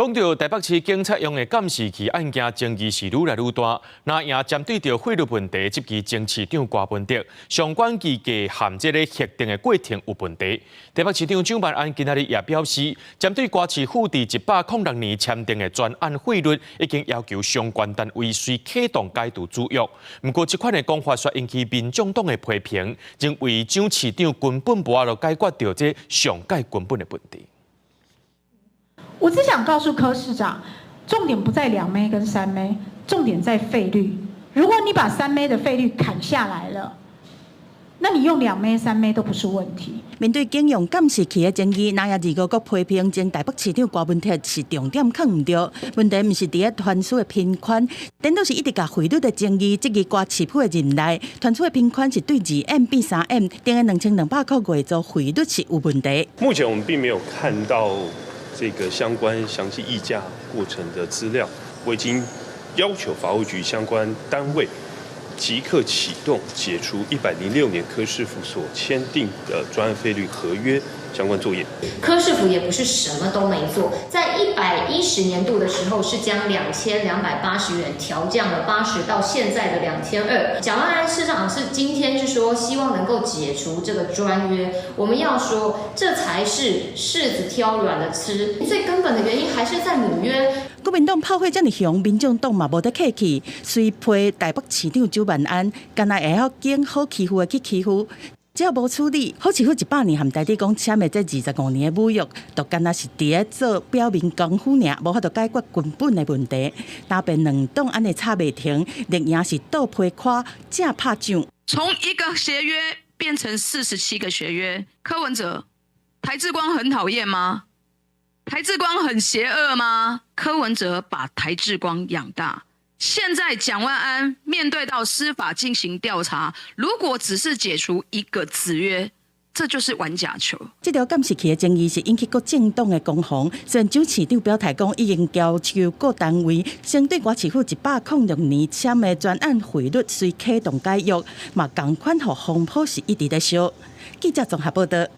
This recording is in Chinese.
讲到台北市警察用的监视器案件争议是愈来愈大，那也针对着法律问题，接期前市长郭文德相关机构含这个核定的过程有问题。台北市长蒋万安今仔日也表示，针对瓜市府伫106年签订的专案法律，已经要求相关单位需启动解除租约。不过，这款的讲法却引起民众党的批评，认为蒋市长根本无法解决到这上界根本的问题。 我只想告诉柯市长，重点不在2妹跟3妹，重点在费率。如果你把3妹的费率砍下来了，那你用2妹、3妹都不是问题。面对警用监视器的争议，那也2个批评前台北市长郭文德是重点放唔到。问题唔是伫咧团署的评款，颠倒是一直甲汇率的争议。这个郭市府的任内，团署的评款是对2M 变3M，定的2200块月租汇率是有问题。目前我们并没有看到。 这个相关详细议价过程的资料，我已经要求法务局相关单位即刻启动解除106年柯市府所签订的专案费率合约相关作业。柯市府也不是什么都没做，在110年度的时候是将2280元调降了80到现在的2200。蒋万安市长是今天是说希望能够解除这个专约，我们要说这才是柿子挑软的吃，最根本的原因还是在纽约。 国民党炮火这么凶，民众党嘛无得客气，虽批台北市长蒋万安，干那会晓警好欺负的去欺负，只要无处理，好似100年含台底讲签的这25年的侮辱，就干那是伫咧做表面功夫尔，无法度解决根本的问题。那边两党安尼吵袂停，另也是倒批夸正拍仗。从1个协约变成47个协约，柯文哲、台志光很讨厌吗？ 台志光很邪恶吗？柯文哲把台志光养大，现在蒋万安面对到司法进行调查，如果只是解除一个子约，这就是玩假球。这条监视器的争议是引起各政党的攻防。虽然蒋市长表态讲已经要求各单位针对郭市府106年签的专案汇率需启动解约，嘛同款互风波是一直在烧。记者综合报道。